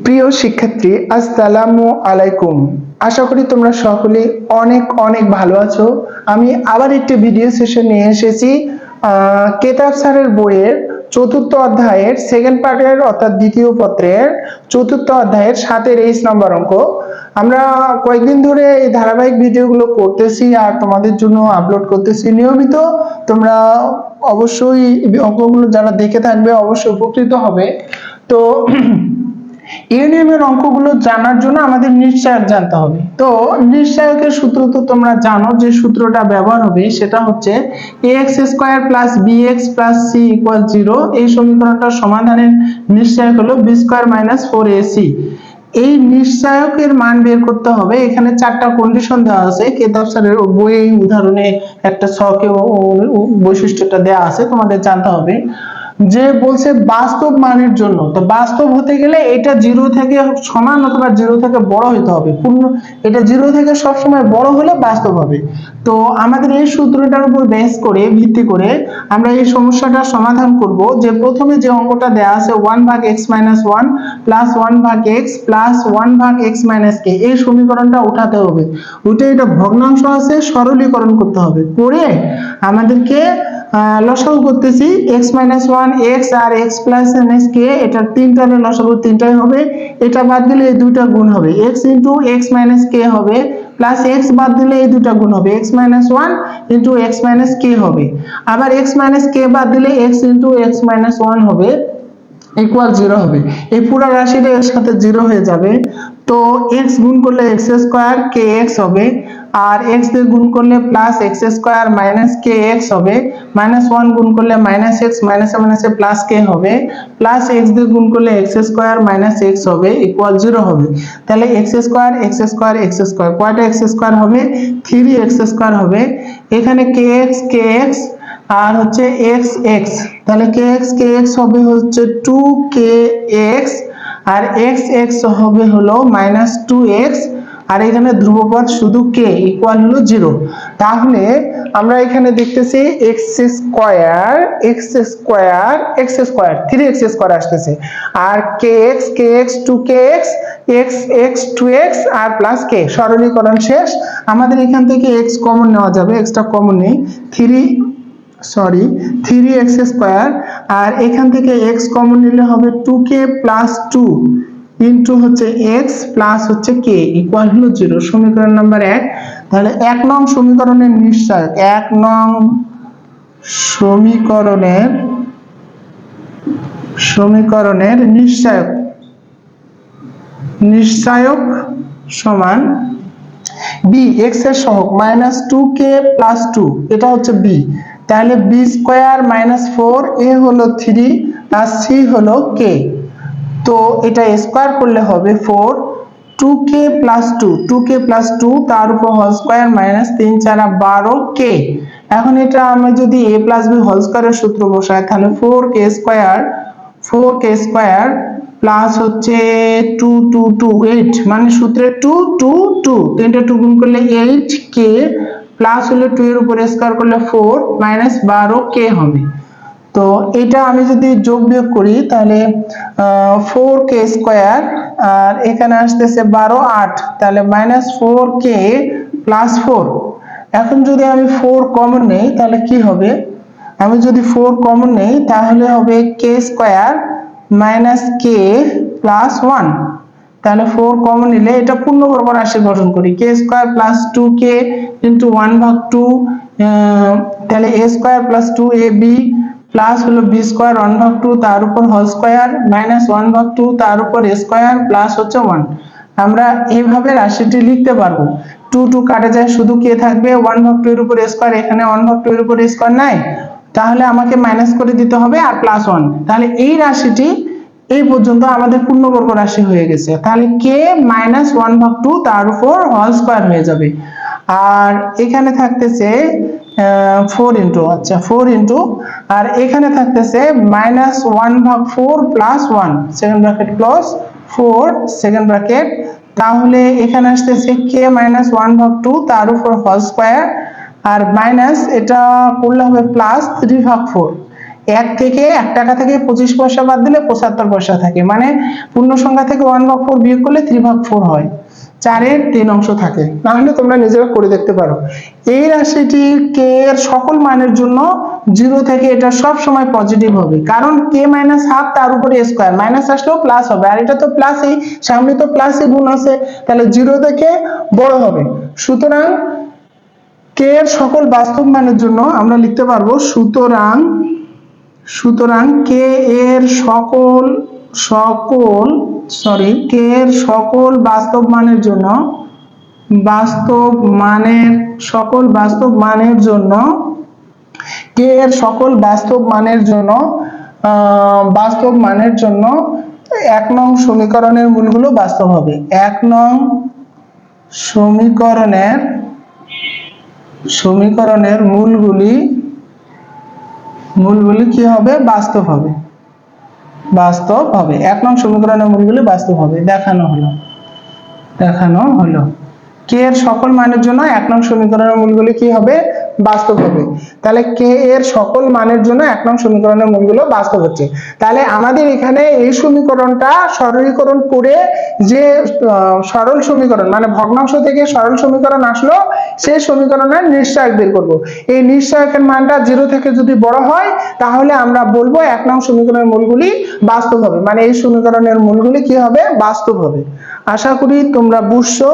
প্রিয় শিক্ষার্থী, আসসালামু আলাইকুম। আশা করি তোমরা সকলে অনেক অনেক ভালো আছো। আমি আবার একটি ভিডিও সেশন নিয়ে এসেছি কেতাব স্যারের বইয়ের চতুর্থ অধ্যায়ের সেকেন্ড পার্টের অর্থাৎ দ্বিতীয় পত্রের চতুর্থ অধ্যায়ের 7 নম্বর অঙ্ক। আমরা কয়েকদিন ধরে এই ধারাবাহিক ভিডিওগুলো করতেছি আর তোমাদের জন্য আপলোড করতেছি নিয়মিত। তোমরা অবশ্যই অঙ্কগুলো যারা দেখে থাকবে অবশ্যই উপকৃত হবে। তো ইউনিয়নের অঙ্কগুলো জানার জন্য আমাদের নিশ্চয়ক জানতে হবে। তো নিশ্চয়কের সূত্র তো তোমরা জানো, যে সূত্রটা ব্যবহার হবে সেটা হচ্ছে ax square plus bx plus c equal 0। এই সমীকরণটার সমাধানের নিশ্চয়ক হলো b স্কয়ার মাইনাস 4ac। এই নিশ্চয়কের মান বের করতে হবে। এখানে 4টা কন্ডিশন দেওয়া আছে, কেতাব স্যারের বইয়ে উদাহরণে একটা ছকে বৈশিষ্ট্যটা দেওয়া আছে, তোমাদের জানতে হবে। যে বলছে বাস্তব মানের জন্য, তো বাস্তব হতে গেলে এটা 0 থেকে সমান অথবা 0 থেকে বড় হতে হবে। পূর্ণ এটা 0 থেকে সব সময় বড় হলে বাস্তব হবে। তো আমাদের এই সূত্রটার উপর বেস করে ভিত্তি করে আমরা এই সমস্যাটার সমাধান করব। যে প্রথমে যে অঙ্কটা দেয়া আছে 1 ভাগ x মাইনাস 1 প্লাস 1 ভাগ x প্লাস 1 ভাগ x মাইনাস k, এই সমীকরণটা উঠাতে হবে। উঠে এটা ভগ্নাংশ আছে, সরলীকরণ করতে হবে। করে আমাদেরকে লসাগু করতেছি x মাইনাস 1 x আর x প্লাস k, এটা তিনটার লসাগু তিনটাই হবে। এটা বাদ দিলে এই দুইটা গুণ হবে, x into x minus k হবে, প্লাস x বাদ দিলে এই দুইটা গুণ হবে, x minus 1 into x minus k হবে। আবার x মাইনাস k বাদ দিলে x ইনটু x মাইনাস 1 হবে, ইকুয়াল 0 হবে। এই পুরো রাশিটা এর সাথে 0 হয়ে যাবে। তো x গুণ করলে x স্কয়ার kx হবে, আর x দিয়ে গুণ করলে plus x square minus kx হবে, মাইনাস 1 গুণ করলে মাইনাস x মাইনাসে মাইনাসে প্লাস k হবে, প্লাস x দিয়ে গুণ করলে x স্কয়ার মাইনাস x হবে, ইকুয়াল 0 হবে। তাহলে x square x square x square, কয়টা x স্কয়ার হবে? 3x স্কয়ার হবে। এখানে kx kx আর হচ্ছে x x, তাহলে kx হবে হচ্ছে 2kx, আর x x হবে হলো মাইনাস 2x, আর এখানে ধ্রুবপদ শুধু k, ইকুয়াল হলো 0। তাহলে আমরা এখানে দেখতেছি x square x square x square 3x square আসতেছে, আর kx kx 2kx x x 2x আর প্লাস k। সরলীকরণ শেষ। আমাদের এখান থেকে x কমন নেওয়া যাবে, x টা কমন নেই, 3x স্কয়ার, আর এখান থেকে x কমন নিলে হবে 2k প্লাস 2 ইনটু হচ্ছে x প্লাস হচ্ছে k, ইকুয়াল হলো 0। সমীকরণ নাম্বার 1। তাহলে 1 নং সমীকরণের নিশ্চয়ক, 1 নং সমীকরণের নিশ্চয়ক সমান b, x এর সহগ মাইনাস 2k প্লাস 2, এটা হচ্ছে b। তাহলে b স্কয়ার মাইনাস 4, a হলো 3 আর c হলো k। তো এটা স্কয়ার করলে হবে 4, 2k প্লাস 2 তার উপর হোল স্কয়ার মাইনাস 3 4 12 k। এখন এটা আমরা যদি a প্লাস b হোল স্কয়ারের সূত্র বসাই, তাহলে 4k স্কয়ার প্লাস হচ্ছে 2 2 2 8, মানে সূত্রে 2 2 2, তিনটা 2 গুণ করলে 8k, প্লাস হলো 2 এর উপর স্কয়ার করলে 4 মাইনাস 12k হবে। তো এটা আমি যদি যোগ বিয়োগ করি তাহলে 4k স্কয়ার, আর এখানে আসতেছে 12 8, তাহলে মাইনাস 4k প্লাস 4। এখন যদি আমি 4 কমন নেই তাহলে কি হবে? আমি যদি 4 কমন নেই তাহলে হবে k square minus k plus 1। তাহলে 4 কমন নিলে এটা পূর্ণবর্গ রাশি গঠন করি, k square plus 2k into 1 ভাগ 2, তাহলে a square plus 2ab plus হলো b স্কয়ার 1 ভাগ 2 তার উপর হোল স্কয়ার মাইনাস 1 ভাগ 2 তার উপর স্কয়ার প্লাস হচ্ছে 1। আমরা এইভাবে রাশিটি লিখতে পারবো। 2 2 কাটা যায়, শুধু k থাকবে, 1 ভাগ 2 এর উপর স্কয়ার, এখানে 1 ভাগ 2 এর উপর স্কয়ার নাই, তাহলে আমাকে মাইনাস করে দিতে হবে আর প্লাস 1। তাহলে এই রাশিটি এই পর্যন্ত আমাদের পূর্ণবর্গ রাশি হয়ে গেছে। তাহলে k মাইনাস 1 ভাগ 2 তার উপর হোল স্কয়ার হয়ে যাবে। আর এখানে থাকতেছে 4 ইনটু, আচ্ছা 4 ইনটু, আর এখানে থাকতেছে মাইনাস 1 ভাগ 4 plus 1, second bracket close 4 second bracket. তাহলে এখানে আসতেছে k মাইনাস 1 ভাগ 2 তার উপর হোল স্কয়ার, আর মাইনাস এটা করলে হবে প্লাস 3 ভাগ 4, 1 থেকে 1 টাকা থেকে 25 পয়সা বাদ দিলে 75 পয়সা থাকে, মানে পূর্ণ সংখ্যা থেকে 1/4 বিয়োগ করলে 3/4 হয়, 4-এর 3 অংশ থাকে। তাহলে তোমরা নিজেরা করে দেখতে পারো। এই রাশিটি কে এর সকল মানের জন্য 0 থেকে এটা সব সময় পজিটিভ হবে, কারণ k - হাফ তার উপরে স্কয়ার, মাইনাস আসলেও প্লাস হবে, আর এটা তো প্লাসই, সামনে তো প্লাসই গুণ আছে, তাহলে 0 থেকে বড় হবে। সুতরাং k এর সকল বাস্তব মানের জন্য আমরা লিখতে পারবো সুতরাং k এর সকল বাস্তব মানের জন্য k এর সকল বাস্তব মানের জন্য 1 নং সমীকরণের মূলগুলো বাস্তব হবে। 1 নং সমীকরণের মূলগুলি কি হবে? বাস্তব হবে। 1 নং সমীকরণের মূলগুলি বাস্তব হবে, দেখানো হলো। k এর সকল মানের জন্য 1 নং সমীকরণের মূলগুলি কি হবে? বাস্তব হবে। তাহলে k এর সকল মানের জন্য 1 নং সমীকরণের মূলগুলো বাস্তব হচ্ছে। তাহলে আমাদের এখানে এই সমীকরণটা সরলীকরণ করে যে সরল সমীকরণ, মানে ভগ্নাংশ থেকে সরল সমীকরণ আসলো, সেই সমীকরণের নিশ্চয়ক বের করব। এই নিশ্চয়কের মানটা 0 থেকে যদি বড় হয়, তাহলে আমরা বলবো 1 নং সমীকরণের মূলগুলি বাস্তব হবে, মানে এই সমীকরণের মূলগুলি কি হবে? বাস্তব হবে। আশা করি তোমরা বুঝছো,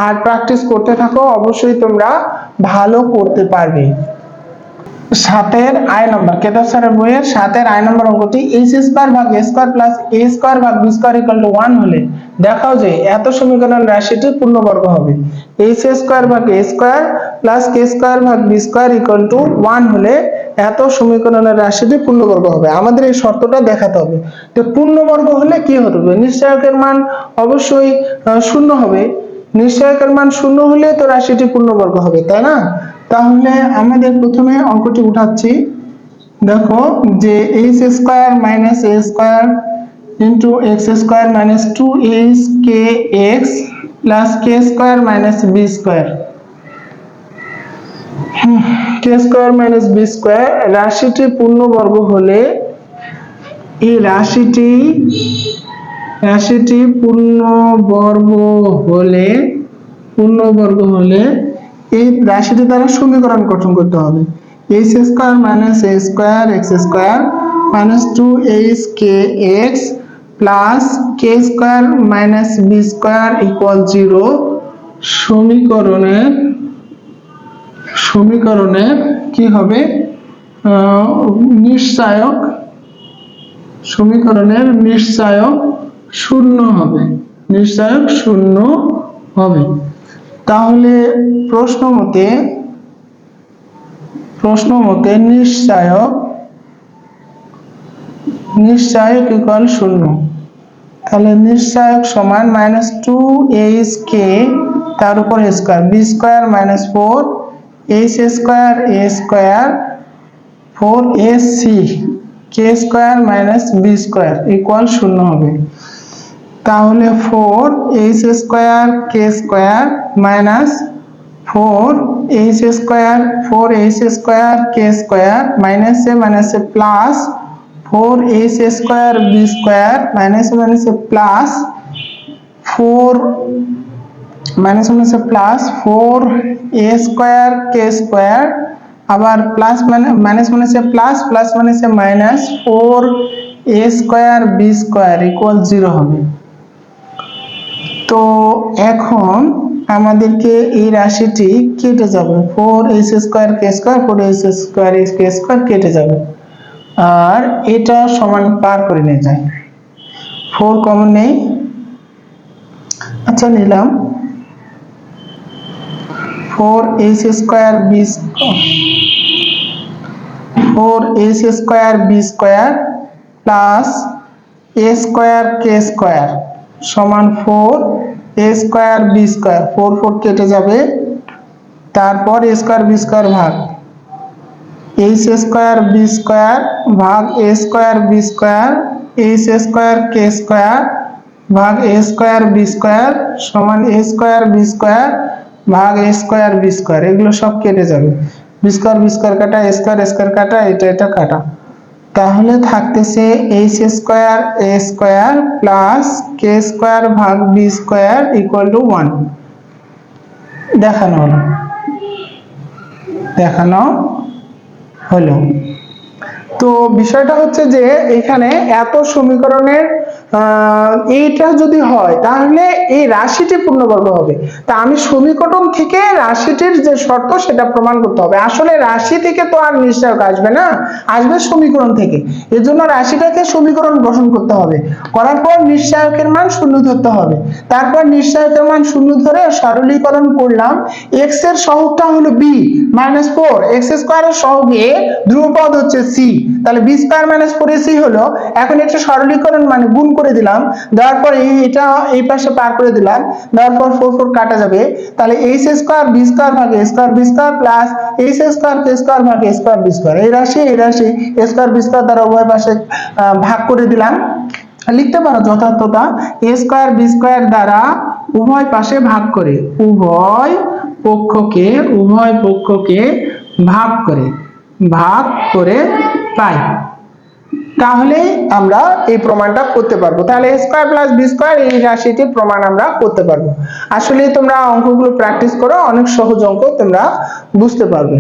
আর প্র্যাকটিস করতে থাকো, অবশ্যই তোমরা ভালো করতে পারবে। 7-এর আই নম্বর, কেদার স্যারের বইয়ের 7-এর আই নম্বর অঙ্কটি, h² ভাগ a² প্লাস a² ভাগ b² = 1 হলে দেখাও যে এত সমীকরণ রাশিটি পূর্ণবর্গ হবে। h² ভাগ a² প্লাস k² ভাগ b² = 1 হলে এত সমীকরণের রাশিটি পূর্ণবর্গ হবে। আমাদের এই শর্তটা দেখাতে হবে। তো পূর্ণবর্গ হলে কি হবে? নিশ্চয়কের মান অবশ্যই 0 হবে। নিশ্চয়কের মান 0 হলে তো রাশিটি পূর্ণবর্গ হবে, তাই না? তাহলে আমাদের প্রথমে অঙ্কটি উঠাচ্ছি। দেখো যে h² - a² into x² - 2hkx plus k² - b², k² - b² রাশিটি পূর্ণবর্গ হলে এই রাশিটি পূর্ণবর্গ হলে এই রাশিটি দ্বারা সমীকরণ গঠন করতে হবে। h² - a² x² minus 2hkx plus k² - b² = 0 সমীকরণের কি হবে? নিশ্চয়ক 0 হবে। তাহলে প্রশ্ন মতে নিশ্চয়ক = 0। তাহলে নিশ্চয়ক সমান -2hk তার উপর square, b² - 4 h² a² 4ac k² - b² = 0 হবে। তাহলে 4h² k² minus 4h² k² minus a plus 4h² b² minus plus 4 4a² k² আবার plus minus plus, plus minus 4a² b² = 0 হবে। তো এখন আমাদেরকে এই রাশিটি কেটে যাবে, 4h² k² 4h² k² কেটে যাবে, আর এটা সমান পার করে নিয়ে যায়, 4 কমন নেই, আচ্ছা নিলাম 4h² b² plus a² k² সমান 4a² b² 4 কেটে যাবে, তারপর a² b² ভাগ h² b² ভাগ a² b² h² k² ভাগ a² b² সমান a² b² ভাগ a² b², এগুলো সব কেটে যাবে, b² কাটা, a² কাটা, এটা কাটা, তাহলে থাকতেছে এইচ স্কোয়ার এ স্কোয়ার প্লাস কে স্কোয়ার ভাগ বি স্কোয়ার ইকুয়াল টু 1 দেখানো হলো। তো বিষয়টা হচ্ছে যে এখানে এত সমীকরণের এইটা যদি হয় তাহলে এই রাশিটি পূর্ণবর্গ হবে। তা আমি সমীকরণ থেকে রাশিটির যে শর্ত সেটা প্রমাণ করতে হবে। আসলে রাশি থেকে তো আর নিশ্চয়ক আসবে না, আসবে সমীকরণ থেকে। এর জন্য রাশিটাকে সমীকরণ গঠন করতে হবে, করার পর নিশ্চয়কের মান শূন্য ধরতে হবে। তারপর নিশ্চয়কের মান শূন্য ধরে সরলীকরণ করলাম। x এর সহগটা হলো b -4, x স্কয়ারের সহগ a, ধ্রুবপদ হচ্ছে c, তাহলে b স্কয়ার -4 ac হলো। এখন এটা সরলীকরণ মানে গুণ করে দিলাম, দেওয়ার পর এটা এই পাশে পার করে দিলাম, দেওয়ার পর 4 4 কাটা যাবে। তাহলে h স্কয়ার b স্কয়ার ভাগ a square b square plus h square k square ভাগ a স্কয়ার b স্কয়ার। এই রাশি a স্কয়ার b স্কয়ার দ্বারা উভয় পাশে ভাগ করে দিলাম। লিখতে পারো যথার্থতা a স্কয়ার b স্কয়ার দ্বারা উভয় পাশে ভাগ করে, উভয় পক্ষকে ভাগ করে পাই। তাহলে আমরা এই প্রমাণটা করতে পারবো। তাহলে a square plus b square এই রাশিটির প্রমাণ আমরা করতে পারবো। আসলে তোমরা অঙ্কগুলো প্র্যাকটিস করো, অনেক সহজ অঙ্ক তোমরা বুঝতে পারবে।